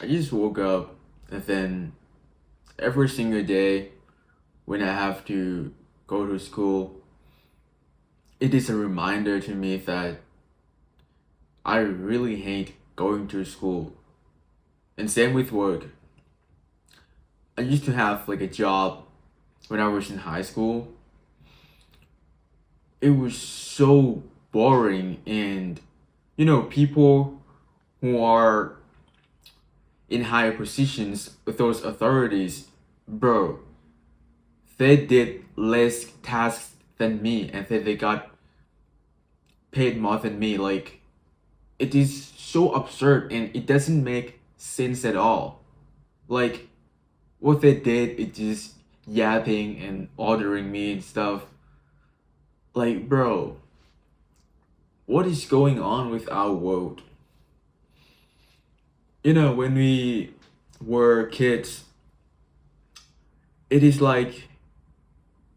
I just woke up and then every single day when I have to go to school, it is a reminder to me that I really hate going to school. And same with work. I used to have like a job when I was in high school. It was so boring, and people who are in higher positions with those authorities, bro, they did less tasks than me and then they got paid more than me. Like, it is so absurd and it doesn't make sense at all. Like, what they did is just yapping and ordering me and stuff. Like, bro, what is going on with our world? When we were kids, it is like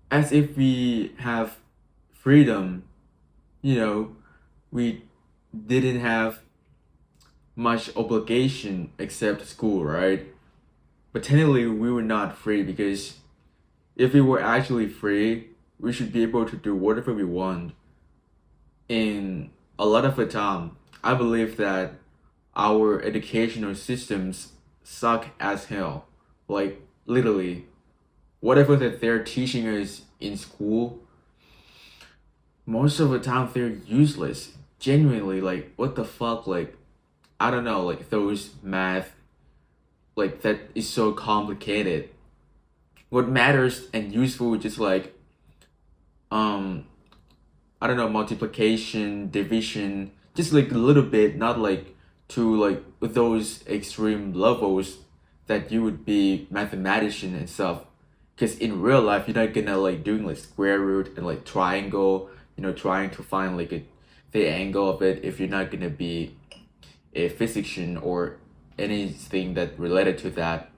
as if we have freedom. you know we didn't have much obligation except school, right? But technically we were not free, because if we were actually free, we should be able to do whatever we want. In a lot of the time, I believe that our educational systems suck as hell. Like, literally, whatever that they're teaching us in school, most of the time they're useless. Genuinely, like, what the fuck? Like, I don't know, like those math, like that is so complicated. What matters and useful is just like um I don't know, multiplication, division, just like a little bit, not like to like those extreme levels that you would be mathematician and stuff. Because in real life, you're not gonna like doing like square root and like triangle, trying to find like the angle of it if you're not gonna be a physician or anything that related to that.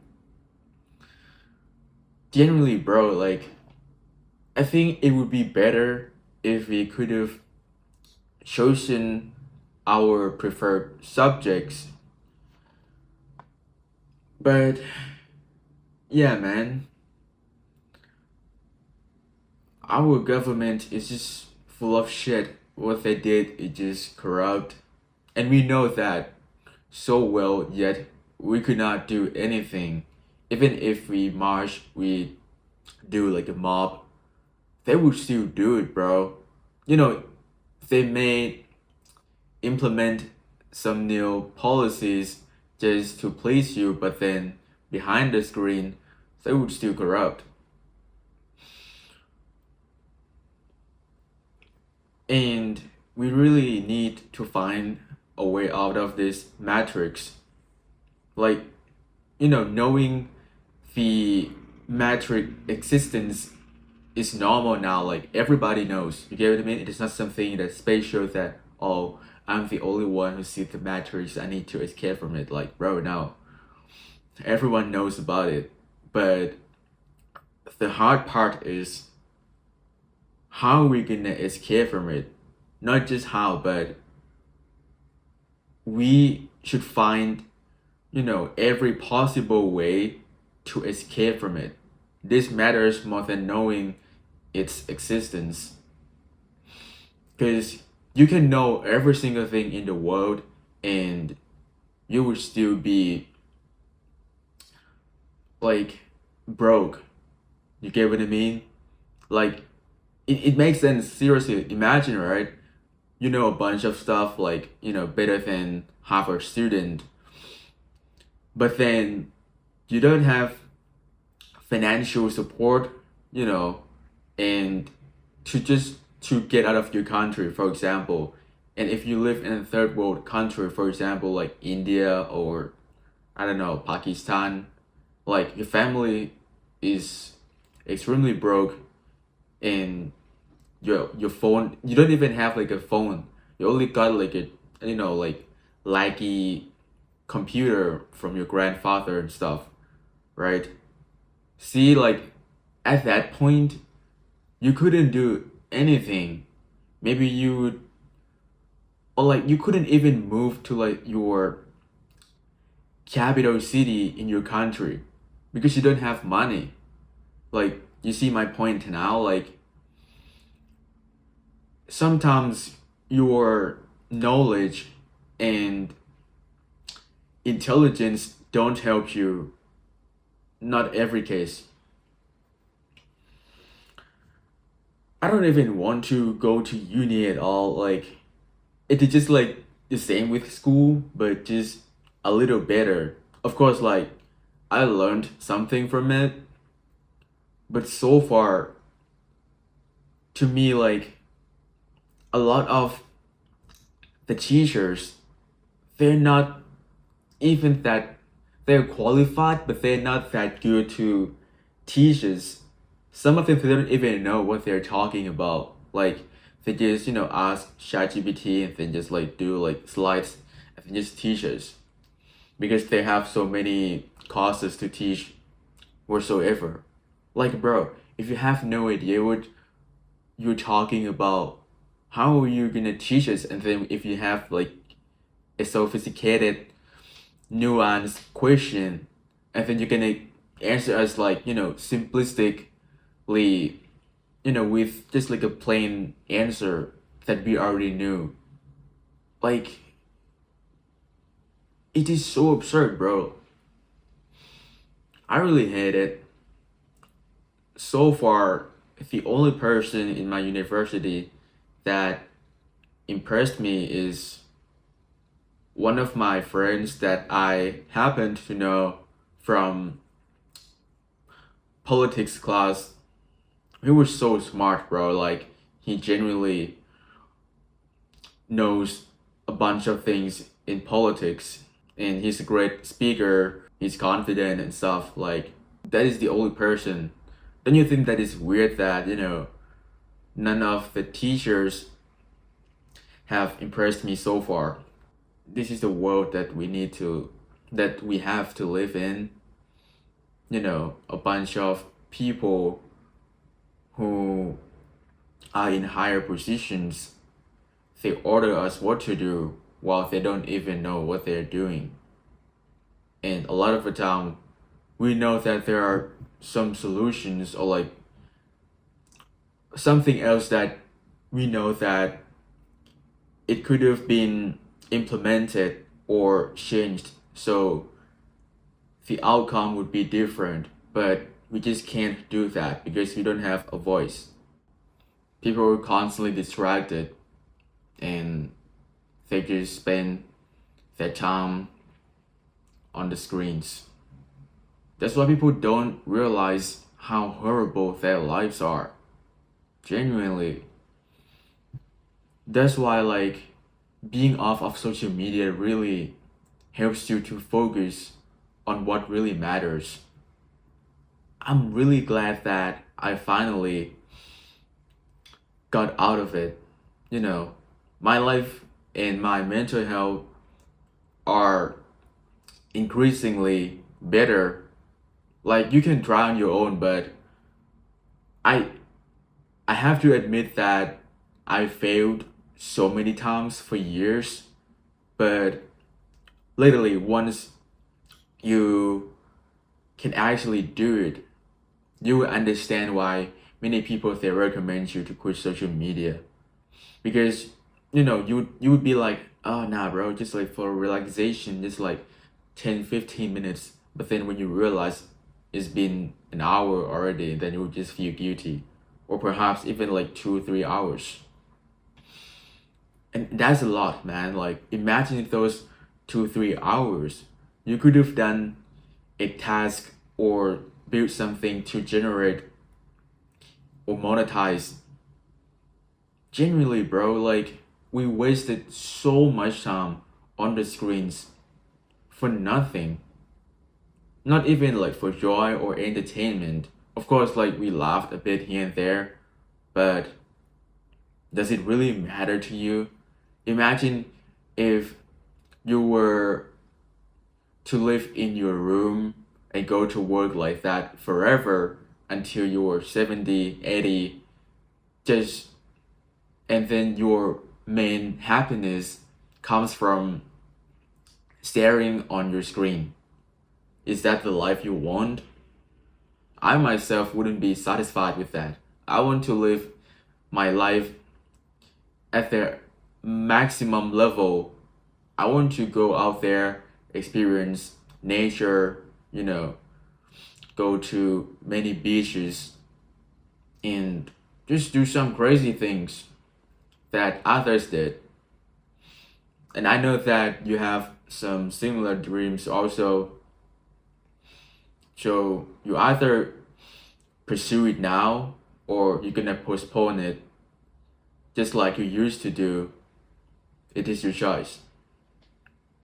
Generally, bro, like I think it would be better if we could have chosen our preferred subjects. But yeah, man, our government is just full of shit. What they did is just corrupt. And we know that so well, yet we could not do anything. Even if we march, we do like a mob, they would still do it, bro. You know, they may implement some new policies just to please you, but then behind the screen, they would still corrupt. And we really need to find a way out of this matrix. Like, knowing the matrix existence is normal now. Like, everybody knows. You get what I mean? It is not something that's special that, oh, I'm the only one who sees the matrix. I need to escape from it. Like, bro, no. Everyone knows about it. But the hard part is how we gonna escape from it. Not just how, but we should find, every possible way to escape from it. This matters more than knowing its existence. Because you can know every single thing in the world and you would still be like broke. You get what I mean? Like, it makes sense. Seriously, imagine, right? You know a bunch of stuff, like, better than Harvard student, but then you don't have financial support, you know, and to get out of your country, for example. And if you live in a third world country, for example, like India or I don't know, Pakistan, like your family is extremely broke, and your phone, you don't even have like a phone. You only got like a like laggy computer from your grandfather and stuff, right? See, like at that point, you couldn't do anything. Maybe you would, or like you couldn't even move to like your capital city in your country because you don't have money. Like, you see my point now? Like, sometimes your knowledge and intelligence don't help you. Not every case. I don't even want to go to uni at all. Like, it is just like the same with school, but just a little better. Of course, like, I learned something from it, but so far, to me, like, a lot of the teachers, they're not even that, they're qualified, but they're not that good to teach us. Some of them, they don't even know what they're talking about. Like, they just, ask ChatGPT and then just like do like slides and then just teach us because they have so many courses to teach whatsoever. Like, bro, if you have no idea what you're talking about, how are you gonna teach us? And then if you have like a sophisticated, nuanced question, and then you're gonna answer us like, simplistically, with just like a plain answer that we already knew. Like, it is so absurd, bro. I really hate it. So far, the only person in my university that impressed me is one of my friends that I happened to know from politics class. He was so smart, bro. Like, he genuinely knows a bunch of things in politics, and he's a great speaker. He's confident and stuff. Like, that is the only person. Don't you think that is weird that, none of the teachers have impressed me so far? This is the world that we have to live in. A bunch of people who are in higher positions, they order us what to do while they don't even know what they're doing. And a lot of the time, we know that there are some solutions or like something else that we know that it could have been implemented or changed so the outcome would be different, but we just can't do that because we don't have a voice. People are constantly distracted and they just spend their time on the screens. That's why people don't realize how horrible their lives are. Genuinely. That's why, like, being off of social media really helps you to focus on what really matters. I'm really glad that I finally got out of it. My life and my mental health are increasingly better. Like, you can try on your own, but I I have to admit that I failed so many times for years, but literally once you can actually do it, you will understand why many people they recommend you to quit social media. Because you would be like, oh nah bro, just like for relaxation, just like 10-15 minutes. But then when you realize it's been an hour already, then you would just feel guilty. Or perhaps even like 2 3 hours. And that's a lot, man. Like, imagine those 2 3 hours. You could have done a task or build something to generate or monetize. Genuinely, bro, like, we wasted so much time on the screens for nothing. Not even like for joy or entertainment. Of course, like, we laughed a bit here and there, but does it really matter to you? Imagine if you were to live in your room and go to work like that forever until you were 70, 80, just, and then your main happiness comes from staring on your screen. Is that the life you want? I myself wouldn't be satisfied with that. I want to live my life at their maximum level. I want to go out there, experience nature, you know, go to many beaches and just do some crazy things that others did. And I know that you have some similar dreams also. So you either pursue it now or you're gonna postpone it just like you used to do. It is your choice.